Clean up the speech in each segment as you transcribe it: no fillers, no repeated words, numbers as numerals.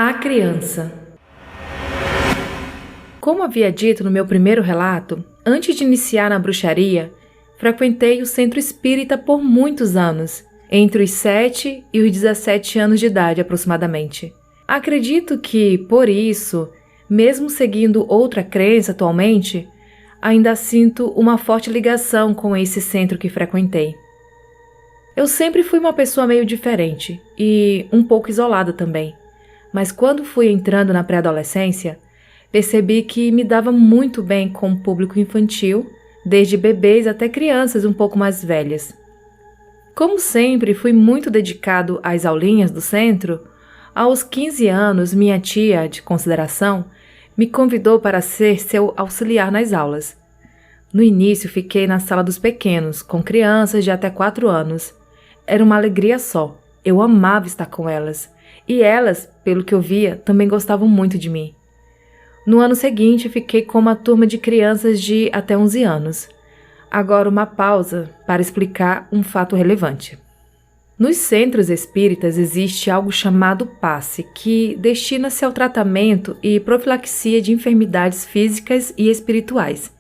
A criança. Como havia dito no meu primeiro relato, antes de iniciar na bruxaria, frequentei o centro espírita por muitos anos, entre os 7 e os 17 anos de idade aproximadamente. Acredito que, por isso, mesmo seguindo outra crença atualmente, ainda sinto uma forte ligação com esse centro que frequentei. Eu sempre fui uma pessoa meio diferente e um pouco isolada também, mas quando fui entrando na pré-adolescência, percebi que me dava muito bem com o público infantil, desde bebês até crianças um pouco mais velhas. Como sempre fui muito dedicado às aulinhas do centro, aos 15 anos minha tia, de consideração, me convidou para ser seu auxiliar nas aulas. No início fiquei na sala dos pequenos, com crianças de até 4 anos. Era uma alegria só, eu amava estar com elas, e elas, pelo que eu via, também gostavam muito de mim. No ano seguinte, fiquei com uma turma de crianças de até 11 anos. Agora uma pausa para explicar um fato relevante. Nos centros espíritas existe algo chamado passe, que destina-se ao tratamento e profilaxia de enfermidades físicas e espirituais.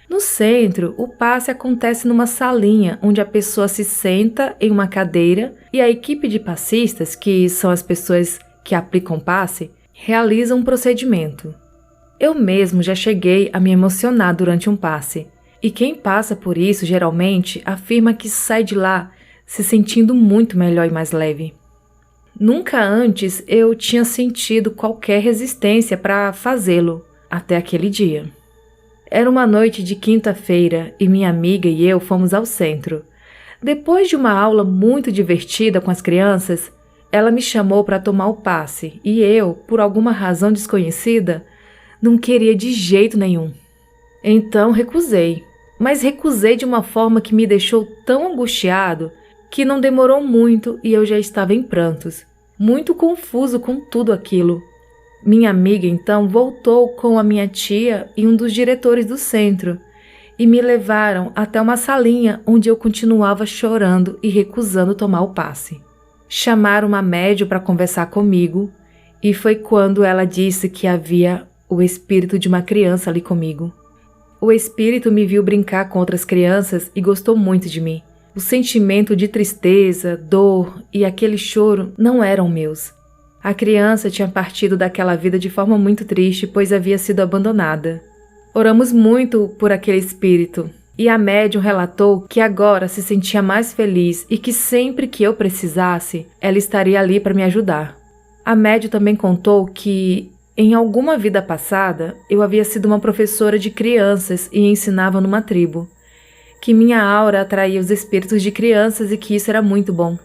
No centro, o passe acontece numa salinha onde a pessoa se senta em uma cadeira e a equipe de passistas, que são as pessoas que aplicam passe, realiza um procedimento. Eu mesmo já cheguei a me emocionar durante um passe, e quem passa por isso geralmente afirma que sai de lá se sentindo muito melhor e mais leve. Nunca antes eu tinha sentido qualquer resistência para fazê-lo, até aquele dia. Era uma noite de quinta-feira e minha amiga e eu fomos ao centro. Depois de uma aula muito divertida com as crianças, ela me chamou para tomar o passe e eu, por alguma razão desconhecida, não queria de jeito nenhum. Então recusei, mas recusei de uma forma que me deixou tão angustiado que não demorou muito e eu já estava em prantos, muito confuso com tudo aquilo. Minha amiga então voltou com a minha tia e um dos diretores do centro e me levaram até uma salinha onde eu continuava chorando e recusando tomar o passe. Chamaram uma médium para conversar comigo e foi quando ela disse que havia o espírito de uma criança ali comigo. O espírito me viu brincar com outras crianças e gostou muito de mim. O sentimento de tristeza, dor e aquele choro não eram meus. A criança tinha partido daquela vida de forma muito triste, pois havia sido abandonada. Oramos muito por aquele espírito, e a médium relatou que agora se sentia mais feliz e que sempre que eu precisasse, ela estaria ali para me ajudar. A médium também contou que, em alguma vida passada, eu havia sido uma professora de crianças e ensinava numa tribo, que minha aura atraía os espíritos de crianças e que isso era muito bom.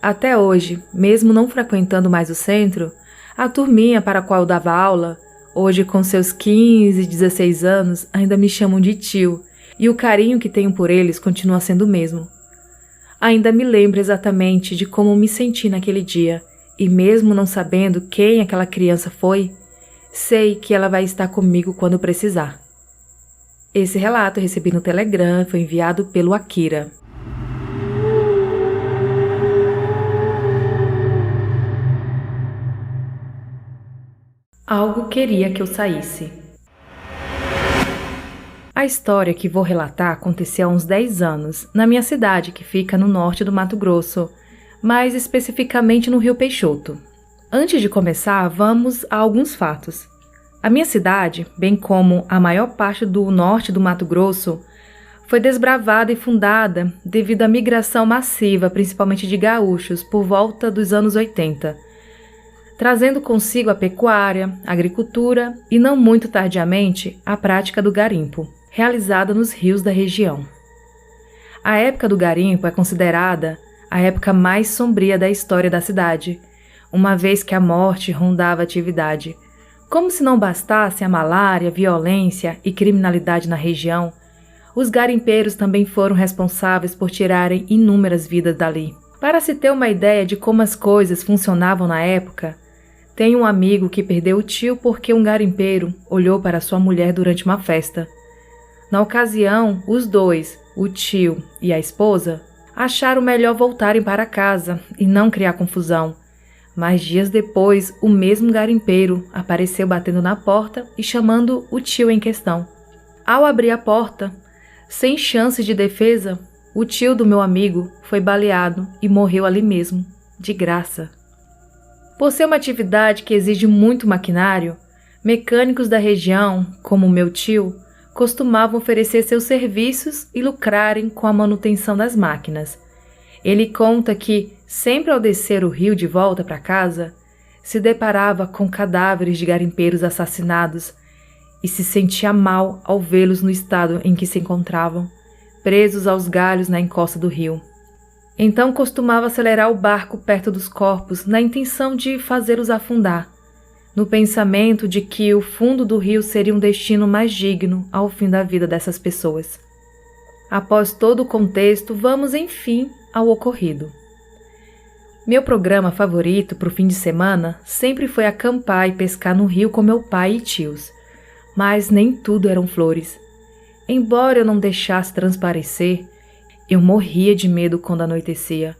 Até hoje, mesmo não frequentando mais o centro, a turminha para a qual eu dava aula, hoje com seus 15 e 16 anos, ainda me chamam de tio, e o carinho que tenho por eles continua sendo o mesmo. Ainda me lembro exatamente de como me senti naquele dia, e mesmo não sabendo quem aquela criança foi, sei que ela vai estar comigo quando precisar. Esse relato eu recebi no Telegram e foi enviado pelo Akira. Algo queria que eu saísse. A história que vou relatar aconteceu há uns 10 anos, na minha cidade, que fica no norte do Mato Grosso, mais especificamente no Rio Peixoto. Antes de começar, vamos a alguns fatos. A minha cidade, bem como a maior parte do norte do Mato Grosso, foi desbravada e fundada devido à migração massiva, principalmente de gaúchos, por volta dos anos 80. Trazendo consigo a pecuária, a agricultura e, não muito tardiamente, a prática do garimpo, realizada nos rios da região. A época do garimpo é considerada a época mais sombria da história da cidade, uma vez que a morte rondava a atividade. Como se não bastasse a malária, violência e criminalidade na região, os garimpeiros também foram responsáveis por tirarem inúmeras vidas dali. Para se ter uma ideia de como as coisas funcionavam na época, tem um amigo que perdeu o tio porque um garimpeiro olhou para sua mulher durante uma festa. Na ocasião, os dois, o tio e a esposa, acharam melhor voltarem para casa e não criar confusão, Mas dias depois, o mesmo garimpeiro apareceu batendo na porta e chamando o tio em questão. Ao abrir a porta, sem chance de defesa, o tio do meu amigo foi baleado e morreu ali mesmo, de graça. Por ser uma atividade que exige muito maquinário, mecânicos da região, como o meu tio, costumavam oferecer seus serviços e lucrarem com a manutenção das máquinas. Ele conta que, sempre ao descer o rio de volta para casa, se deparava com cadáveres de garimpeiros assassinados e se sentia mal ao vê-los no estado em que se encontravam, presos aos galhos na encosta do rio. Então costumava acelerar o barco perto dos corpos na intenção de fazê-los afundar, no pensamento de que o fundo do rio seria um destino mais digno ao fim da vida dessas pessoas. Após todo o contexto, vamos enfim ao ocorrido. Meu programa favorito para o fim de semana sempre foi acampar e pescar no rio com meu pai e tios, mas nem tudo eram flores. Embora eu não deixasse transparecer, eu morria de medo quando anoitecia.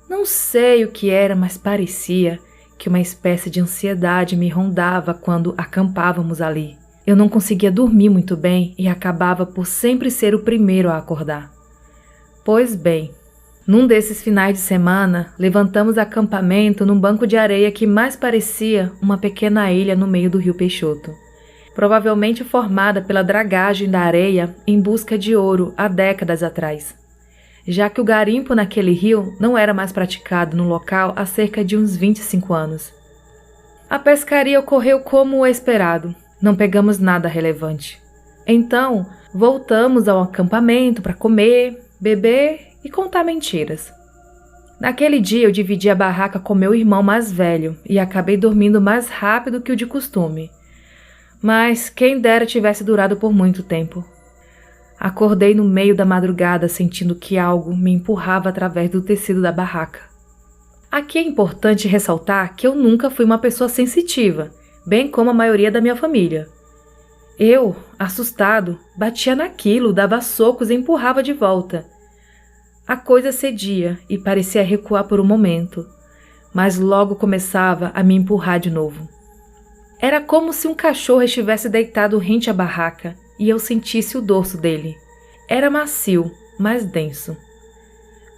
Não sei o que era, mas parecia que uma espécie de ansiedade me rondava quando acampávamos ali. Eu não conseguia dormir muito bem e acabava por sempre ser o primeiro a acordar. Pois bem, num desses finais de semana, levantamos acampamento num banco de areia que mais parecia uma pequena ilha no meio do rio Peixoto, provavelmente formada pela dragagem da areia em busca de ouro há décadas atrás, já que o garimpo naquele rio não era mais praticado no local há cerca de uns 25 anos. A pescaria ocorreu como o esperado, não pegamos nada relevante. Então, voltamos ao acampamento para comer, beber e contar mentiras. Naquele dia eu dividi a barraca com meu irmão mais velho e acabei dormindo mais rápido que o de costume. Mas quem dera tivesse durado por muito tempo. Acordei no meio da madrugada sentindo que algo me empurrava através do tecido da barraca. Aqui é importante ressaltar que eu nunca fui uma pessoa sensitiva, bem como a maioria da minha família. Eu, assustado, batia naquilo, dava socos e empurrava de volta. A coisa cedia e parecia recuar por um momento, mas logo começava a me empurrar de novo. Era como se um cachorro estivesse deitado rente à barraca e eu sentisse o dorso dele. Era macio, mas denso.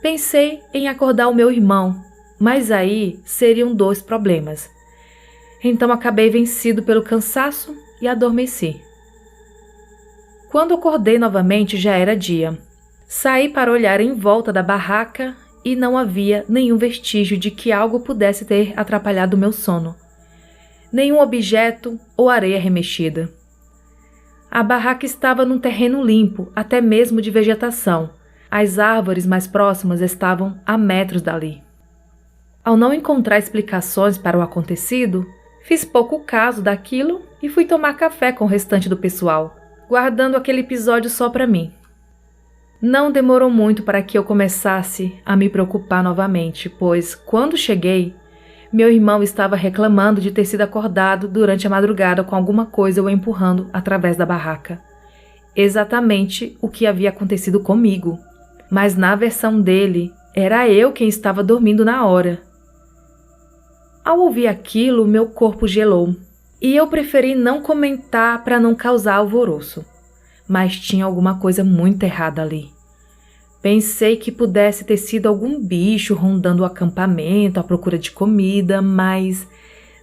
Pensei em acordar o meu irmão, mas aí seriam 2 problemas. Então acabei vencido pelo cansaço e adormeci. Quando acordei novamente já era dia. Saí para olhar em volta da barraca e não havia nenhum vestígio de que algo pudesse ter atrapalhado o meu sono. Nenhum objeto ou areia remexida. A barraca estava num terreno limpo, até mesmo de vegetação. As árvores mais próximas estavam a metros dali. Ao não encontrar explicações para o acontecido, fiz pouco caso daquilo e fui tomar café com o restante do pessoal, guardando aquele episódio só para mim. Não demorou muito para que eu começasse a me preocupar novamente, pois, quando cheguei, meu irmão estava reclamando de ter sido acordado durante a madrugada com alguma coisa o empurrando através da barraca. Exatamente o que havia acontecido comigo, mas na versão dele, era eu quem estava dormindo na hora. Ao ouvir aquilo, meu corpo gelou, e eu preferi não comentar para não causar alvoroço. Mas tinha alguma coisa muito errada ali. Pensei que pudesse ter sido algum bicho rondando o acampamento à procura de comida, mas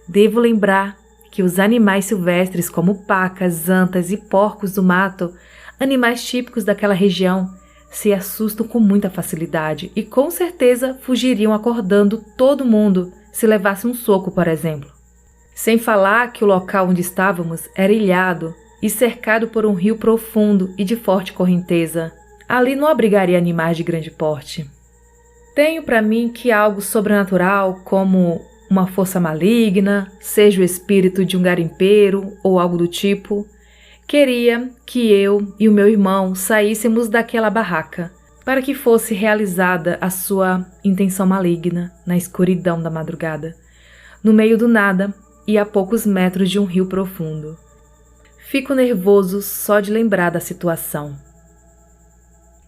devo lembrar que os animais silvestres como pacas, antas e porcos do mato, animais típicos daquela região, se assustam com muita facilidade e com certeza fugiriam acordando todo mundo se levasse um soco, por exemplo. Sem falar que o local onde estávamos era ilhado e cercado por um rio profundo e de forte correnteza. Ali não abrigaria animais de grande porte. Tenho para mim que algo sobrenatural, como uma força maligna, seja o espírito de um garimpeiro ou algo do tipo, queria que eu e o meu irmão saíssemos daquela barraca, para que fosse realizada a sua intenção maligna na escuridão da madrugada, no meio do nada e a poucos metros de um rio profundo. Fico nervoso só de lembrar da situação.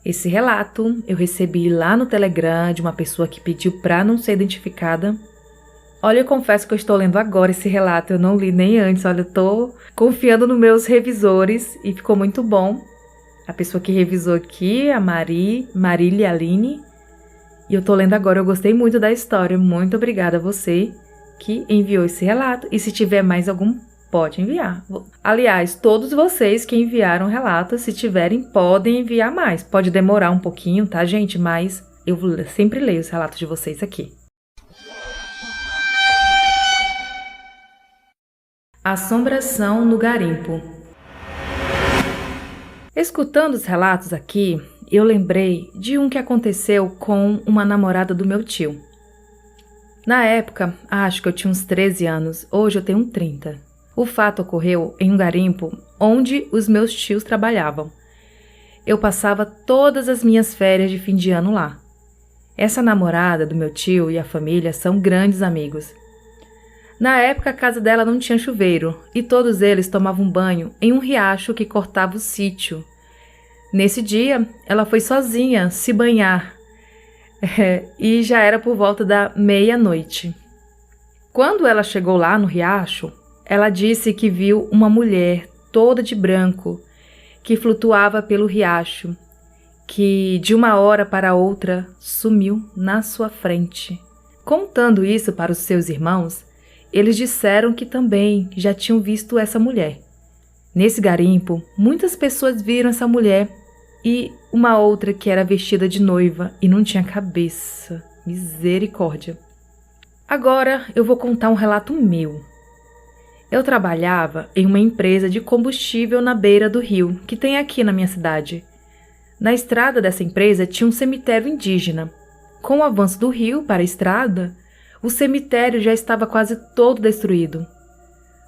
Esse relato eu recebi lá no Telegram de uma pessoa que pediu para não ser identificada. Olha, eu confesso que eu estou lendo agora esse relato, eu não li nem antes. Olha, eu tô confiando nos meus revisores e ficou muito bom. A pessoa que revisou aqui, a Marília Aline, e eu tô lendo agora, eu gostei muito da história. Muito obrigada a você que enviou esse relato, e se tiver mais algum, pode enviar. Aliás, todos vocês que enviaram relatos, se tiverem, podem enviar mais. Pode demorar um pouquinho, tá, gente? Mas eu sempre leio os relatos de vocês aqui. Assombração no garimpo. Escutando os relatos aqui, eu lembrei de um que aconteceu com uma namorada do meu tio. Na época, acho que eu tinha uns 13 anos, hoje eu tenho 30. O fato ocorreu em um garimpo onde os meus tios trabalhavam. Eu passava todas as minhas férias de fim de ano lá. Essa namorada do meu tio e a família são grandes amigos. Na época, a casa dela não tinha chuveiro e todos eles tomavam banho em um riacho que cortava o sítio. Nesse dia, ela foi sozinha se banhar e já era por volta da meia-noite. Quando ela chegou lá no riacho, ela disse que viu uma mulher toda de branco que flutuava pelo riacho, que de uma hora para outra sumiu na sua frente. Contando isso para os seus irmãos, eles disseram que também já tinham visto essa mulher. Nesse garimpo, muitas pessoas viram essa mulher e uma outra que era vestida de noiva e não tinha cabeça. Misericórdia. Agora eu vou contar um relato meu. Eu trabalhava em uma empresa de combustível na beira do rio, que tem aqui na minha cidade. Na estrada dessa empresa tinha um cemitério indígena. Com o avanço do rio para a estrada, o cemitério já estava quase todo destruído.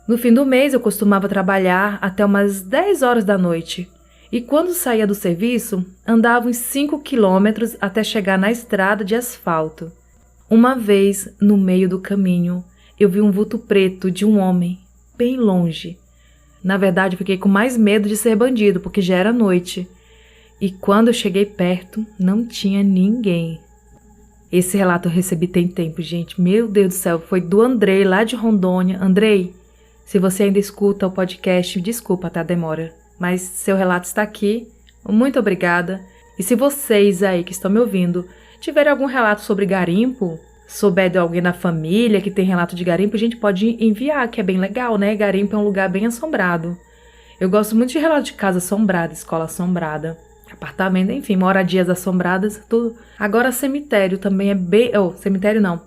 No fim do mês eu costumava trabalhar até umas 10 horas da noite, e quando saía do serviço, andava uns 5 quilômetros até chegar na estrada de asfalto. Uma vez, no meio do caminho, eu vi um vulto preto de um homem, bem longe. Na verdade, eu fiquei com mais medo de ser bandido, porque já era noite. E quando eu cheguei perto, não tinha ninguém. Esse relato eu recebi tem tempo, gente. Meu Deus do céu, foi do Andrei, lá de Rondônia. Andrei, se você ainda escuta o podcast, desculpa, tá? Demora. Mas seu relato está aqui. Muito obrigada. E se vocês aí que estão me ouvindo tiverem algum relato sobre garimpo, souber de alguém da família que tem relato de garimpo, a gente pode enviar, que é bem legal, né? Garimpo é um lugar bem assombrado. Eu gosto muito de relato de casa assombrada, escola assombrada, apartamento, enfim, moradias assombradas, tudo. Agora cemitério também é bem... cemitério não.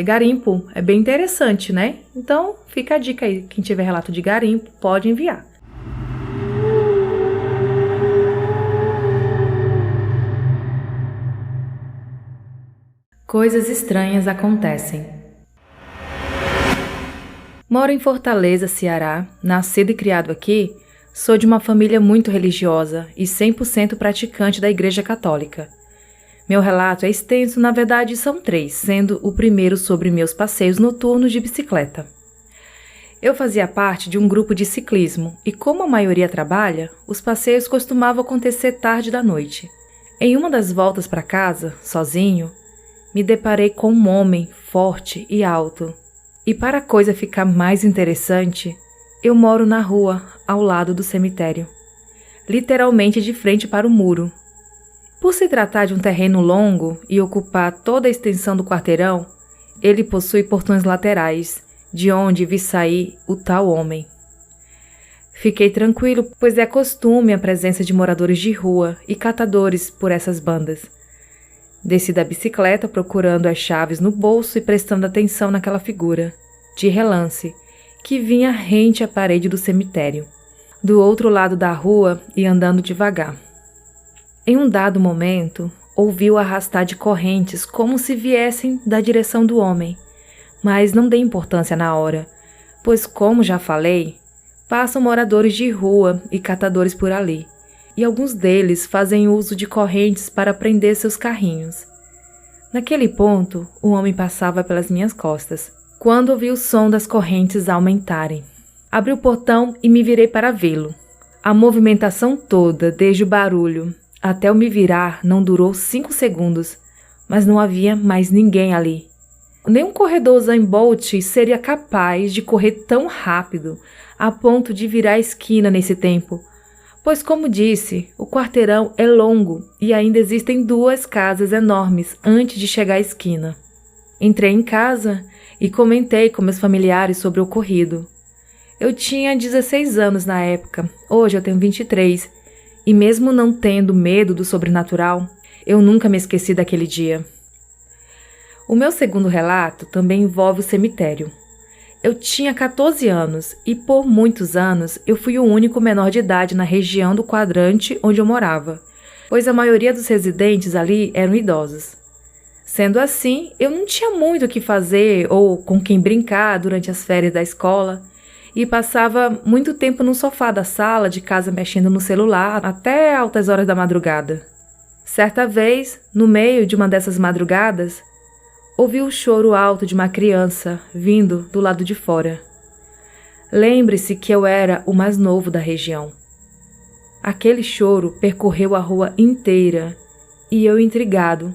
Garimpo é bem interessante, né? Então, fica a dica aí. Quem tiver relato de garimpo, pode enviar. Coisas estranhas acontecem. Moro em Fortaleza, Ceará, nascido e criado aqui. Sou de uma família muito religiosa e 100% praticante da Igreja Católica. Meu relato é extenso, na verdade são 3, sendo o primeiro sobre meus passeios noturnos de bicicleta. Eu fazia parte de um grupo de ciclismo e, como a maioria trabalha, os passeios costumavam acontecer tarde da noite. Em uma das voltas para casa, sozinho, me deparei com um homem forte e alto. E para a coisa ficar mais interessante, eu moro na rua, ao lado do cemitério, literalmente de frente para o muro. Por se tratar de um terreno longo e ocupar toda a extensão do quarteirão, ele possui portões laterais, de onde vi sair o tal homem. Fiquei tranquilo, pois é costume a presença de moradores de rua e catadores por essas bandas. Desci da bicicleta procurando as chaves no bolso e prestando atenção naquela figura, de relance, que vinha rente à parede do cemitério, do outro lado da rua e andando devagar. Em um dado momento, ouvi-o arrastar de correntes como se viessem da direção do homem, mas não dei importância na hora, pois, como já falei, passam moradores de rua e catadores por ali, e alguns deles fazem uso de correntes para prender seus carrinhos. Naquele ponto, o homem passava pelas minhas costas, quando ouvi o som das correntes aumentarem. Abri o portão e me virei para vê-lo. A movimentação toda, desde o barulho até eu me virar, não durou 5 segundos, mas não havia mais ninguém ali. Nenhum corredor Usain Bolt seria capaz de correr tão rápido a ponto de virar a esquina nesse tempo, pois, como disse, o quarteirão é longo e ainda existem 2 casas enormes antes de chegar à esquina. Entrei em casa e comentei com meus familiares sobre o ocorrido. Eu tinha 16 anos na época, hoje eu tenho 23, e mesmo não tendo medo do sobrenatural, eu nunca me esqueci daquele dia. O meu segundo relato também envolve o cemitério. Eu tinha 14 anos e por muitos anos eu fui o único menor de idade na região do quadrante onde eu morava, pois a maioria dos residentes ali eram idosos. Sendo assim, eu não tinha muito o que fazer ou com quem brincar durante as férias da escola e passava muito tempo no sofá da sala de casa mexendo no celular até altas horas da madrugada. Certa vez, no meio de uma dessas madrugadas, ouvi o choro alto de uma criança vindo do lado de fora. Lembre-se que eu era o mais novo da região. Aquele choro percorreu a rua inteira e eu, intrigado,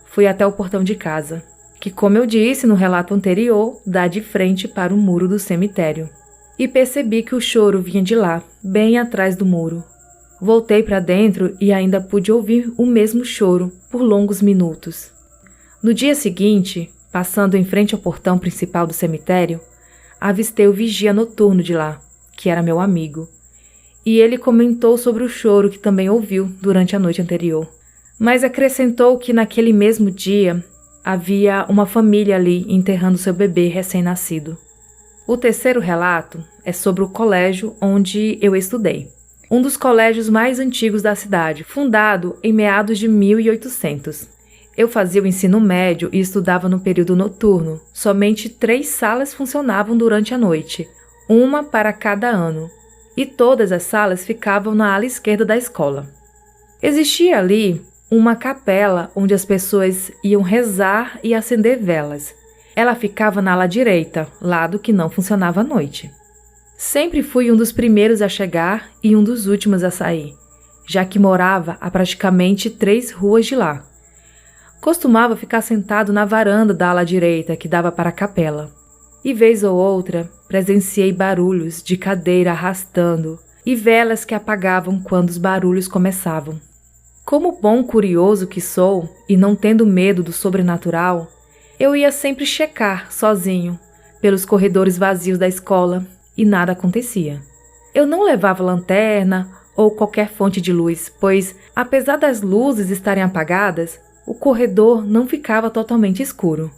fui até o portão de casa, que, como eu disse no relato anterior, dá de frente para o muro do cemitério. E percebi que o choro vinha de lá, bem atrás do muro. Voltei para dentro e ainda pude ouvir o mesmo choro por longos minutos. No dia seguinte, passando em frente ao portão principal do cemitério, avistei o vigia noturno de lá, que era meu amigo, e ele comentou sobre o choro que também ouviu durante a noite anterior. Mas acrescentou que naquele mesmo dia havia uma família ali enterrando seu bebê recém-nascido. O terceiro relato é sobre o colégio onde eu estudei. Um dos colégios mais antigos da cidade, fundado em meados de 1800. Eu fazia o ensino médio e estudava no período noturno. Somente 3 salas funcionavam durante a noite, uma para cada ano, e todas as salas ficavam na ala esquerda da escola. Existia ali uma capela onde as pessoas iam rezar e acender velas. Ela ficava na ala direita, lado que não funcionava à noite. Sempre fui um dos primeiros a chegar e um dos últimos a sair, já que morava a praticamente 3 ruas de lá. Costumava ficar sentado na varanda da ala direita que dava para a capela. E vez ou outra, presenciei barulhos de cadeira arrastando e velas que apagavam quando os barulhos começavam. Como bom curioso que sou, e não tendo medo do sobrenatural, eu ia sempre checar, sozinho, pelos corredores vazios da escola, e nada acontecia. Eu não levava lanterna ou qualquer fonte de luz, pois, apesar das luzes estarem apagadas, o corredor não ficava totalmente escuro.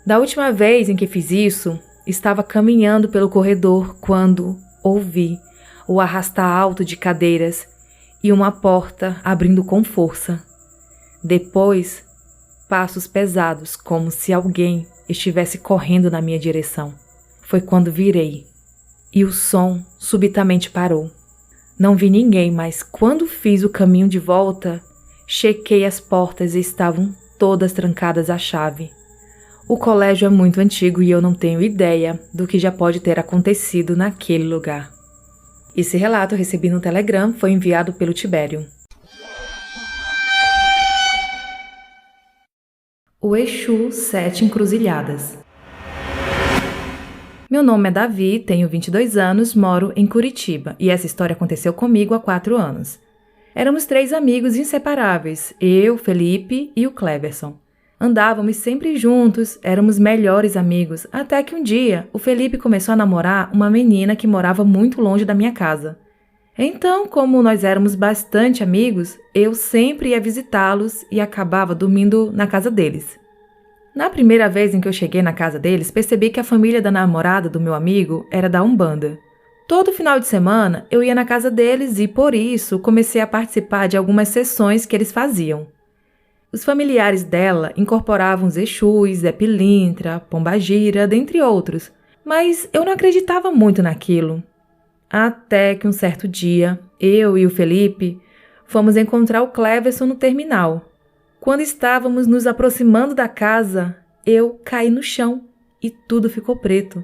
Da última vez em que fiz isso, estava caminhando pelo corredor quando ouvi o arrastar alto de cadeiras e uma porta abrindo com força. Depois, passos pesados, como se alguém estivesse correndo na minha direção. Foi quando virei, e o som subitamente parou. Não vi ninguém, mas quando fiz o caminho de volta, chequei as portas e estavam todas trancadas à chave. O colégio é muito antigo e eu não tenho ideia do que já pode ter acontecido naquele lugar. Esse relato eu recebi no Telegram, foi enviado pelo Tibério. O Exu 7 Encruzilhadas. Meu nome é Davi, tenho 22 anos, moro em Curitiba e essa história aconteceu comigo há 4 anos. Éramos 3 amigos inseparáveis, eu, Felipe e o Cleverson. Andávamos sempre juntos, éramos melhores amigos, até que um dia o Felipe começou a namorar uma menina que morava muito longe da minha casa. Então, como nós éramos bastante amigos, eu sempre ia visitá-los e acabava dormindo na casa deles. Na primeira vez em que eu cheguei na casa deles, percebi que a família da namorada do meu amigo era da Umbanda. Todo final de semana eu ia na casa deles e, por isso, comecei a participar de algumas sessões que eles faziam. Os familiares dela incorporavam os Exus, Zé Pilintra, Pombagira, dentre outros, mas eu não acreditava muito naquilo. Até que um certo dia, eu e o Felipe fomos encontrar o Cleverson no terminal. Quando estávamos nos aproximando da casa, eu caí no chão e tudo ficou preto.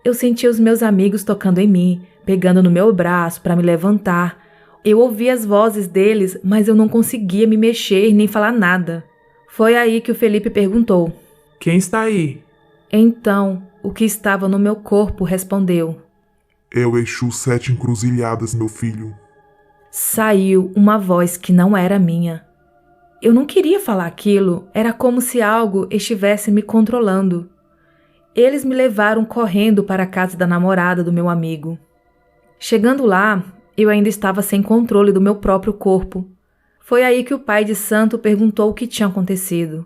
Eu senti os meus amigos tocando em mim, pegando no meu braço para me levantar. Eu ouvi as vozes deles, mas eu não conseguia me mexer nem falar nada. Foi aí que o Felipe perguntou: Quem está aí? Então, o que estava no meu corpo respondeu. É o Exu Sete Encruzilhadas, meu filho. Saiu uma voz que não era minha. Eu não queria falar aquilo, era como se algo estivesse me controlando. Eles me levaram correndo para a casa da namorada do meu amigo. Chegando lá, eu ainda estava sem controle do meu próprio corpo. Foi aí que o pai de santo perguntou o que tinha acontecido.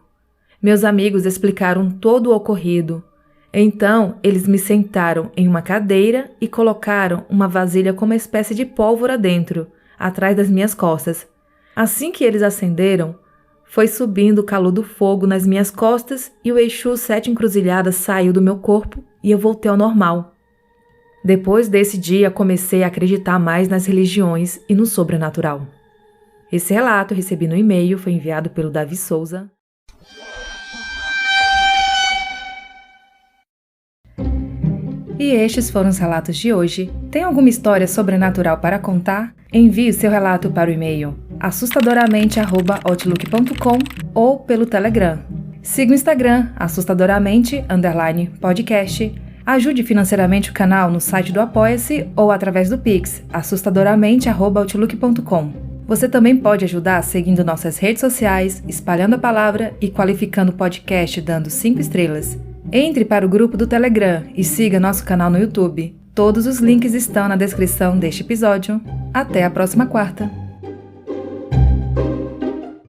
Meus amigos explicaram todo o ocorrido. Então, eles me sentaram em uma cadeira e colocaram uma vasilha com uma espécie de pólvora dentro, atrás das minhas costas. Assim que eles acenderam, foi subindo o calor do fogo nas minhas costas e o Exu Sete Encruzilhadas saiu do meu corpo e eu voltei ao normal. Depois desse dia, comecei a acreditar mais nas religiões e no sobrenatural. Esse relato eu recebi no e-mail, foi enviado pelo Davi Souza. E estes foram os relatos de hoje. Tem alguma história sobrenatural para contar? Envie seu relato para o e-mail assustadoramente@outlook.com ou pelo Telegram. Siga o Instagram assustadoramente_podcast. Ajude financeiramente o canal no site do Apoia-se ou através do Pix assustadoramente@outlook.com. Você também pode ajudar seguindo nossas redes sociais, espalhando a palavra e qualificando o podcast dando 5 estrelas. Entre para o grupo do Telegram e siga nosso canal no YouTube. Todos os links estão na descrição deste episódio. Até a próxima quarta!